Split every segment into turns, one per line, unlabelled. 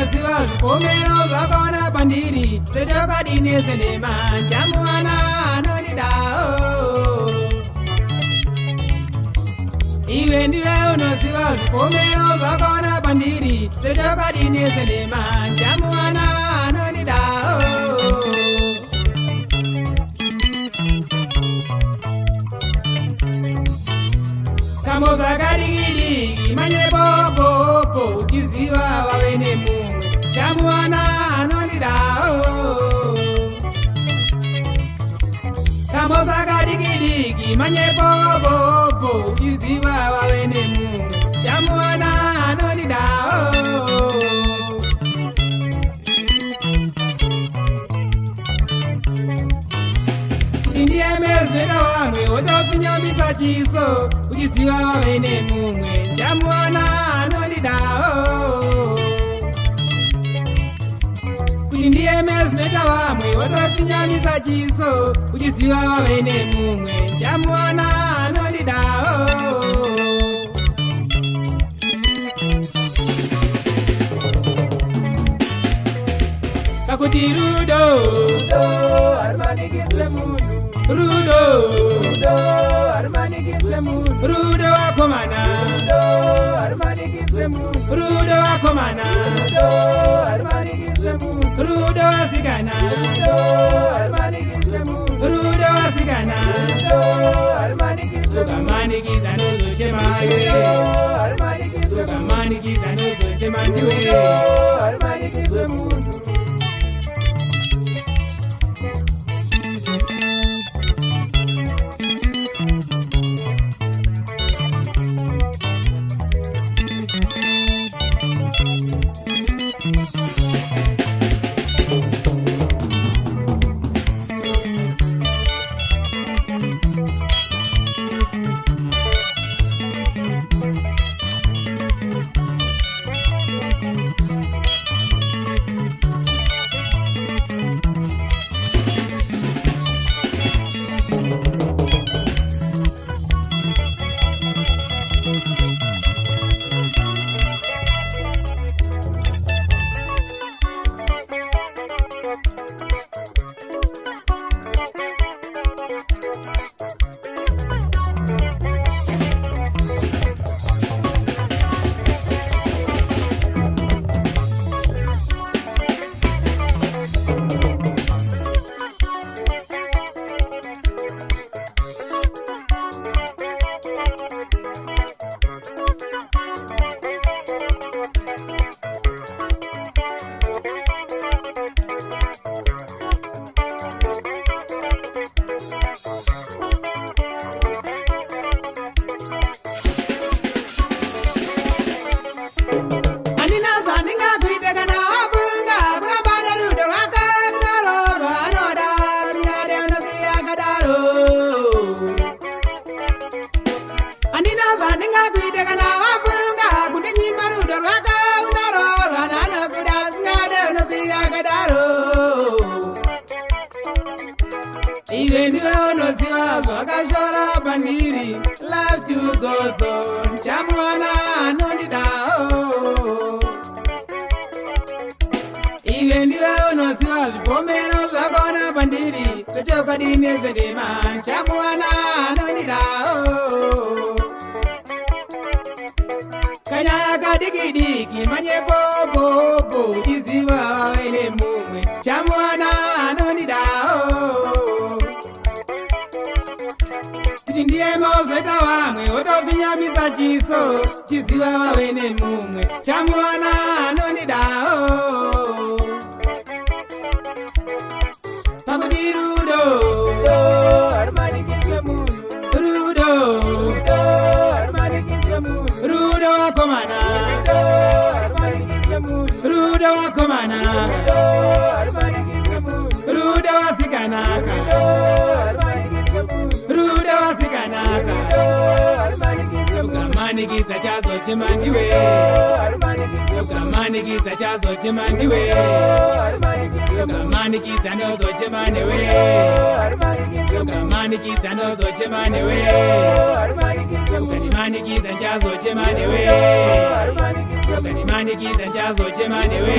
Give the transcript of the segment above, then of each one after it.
unosiva zvipomero zvakaona pandiri zvechakadini senema chamuwana anonidao. Iwe ndiwe unosiva zvipomero zvakaona pandiri zvechakadini senema chamuwana anonidao. Kamo zvakadikidiki manyepopopo uchiziva vave nemumwe chamuwana anonidao. Kamo zvakadikidiki manyepopopo uchiziva vave nemumwe chamuwana anonidao. Ndiemezvera vamwe wotopinyamisa chiso uchiziva vave nemumwe chamuwana anonidao. Kuti ndiemezvera vamwe wotopinyamisa chiso uchiziva vave nemumwe chamuwana anonidao. Pakuti rudo harumanikidzwe munhu. Rudo harumanikidzwe munhu. Rudo akomana. Harumanikidzwe munhu. Rudo akomana. Harumanikidzwe munhu. Rudo asikana. Harumanikidzwe munhu. Rudo asikana. Harumanikidzwe munhu. Ukamanikiza nozochema iwe. Harumanikidzwe munhu. Ukamanikiza nozochema ndiwe. Harumanikidzwe munhu. Iwe ndiwe unoziva zvakashora pandiri. Love to go so chamuwana anondidao. Iwe ndiwe unoziva zvipomero zvakaona pandiri zvechokadini zvedema chamuwana anondidao. Kanyaya kadikidiki manyepopopo uchiziva vave nemumwe chamuwana anondidao. Kuti ndieme wozoita vamwe wotopinyamisa chiso chiziva vave nemumwe chamuwana anondidao. Pakuti rudo harumanikidzwe munhu. Rudo harumanikidzwe munhu. Rudo akomana. Harumanikidzwe munhu. Rudo akomana. Harumanikidzwe munhu. Rudo asikanaka. Harumanikidzwe munhu. Rudo asikanaka. Ukamanikidza chazochema ndiwe. Ukamanikidza chazochema ndiwe. Ukamanikidza ndozochema newe. Ukamanikidza ndozochema newe. Ukanimanikidza chazochema newe. ukandimanikiza ndichazochema newe.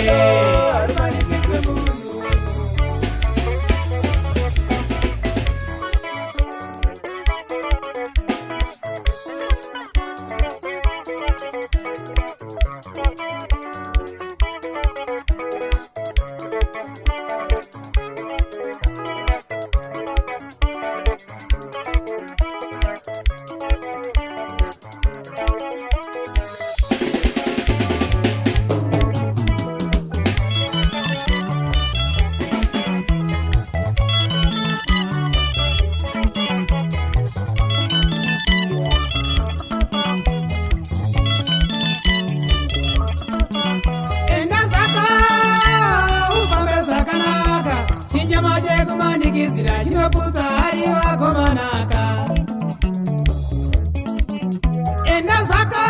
Kumanikizira chinopusa hari wakomanaka. Enda zvako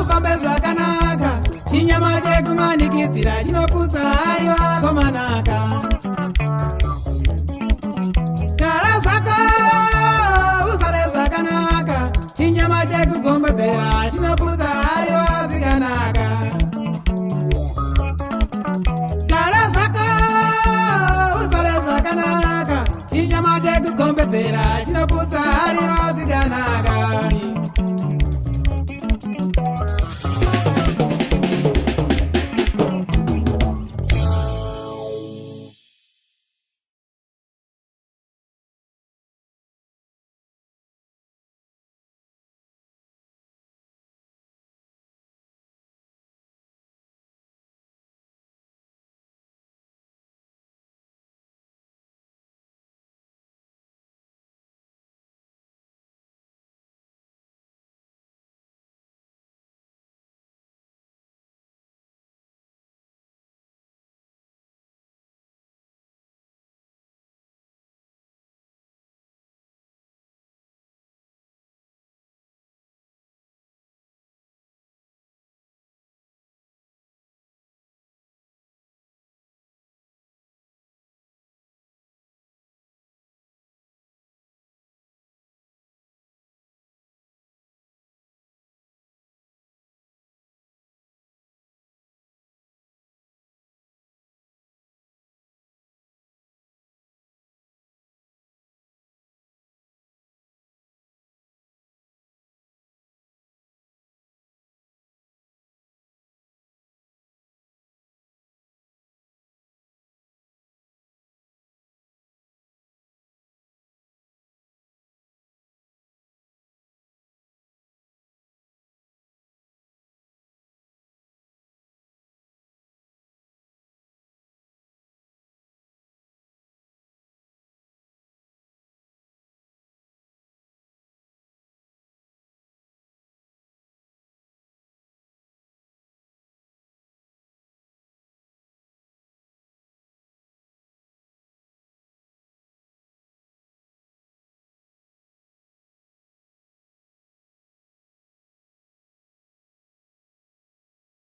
ufambe zvakanaka. Chinyama chekumanikizira chinopusa hari wakomanaka. Gara zvako usare zvakanaka. Chinyama chekugombedzera chinopusa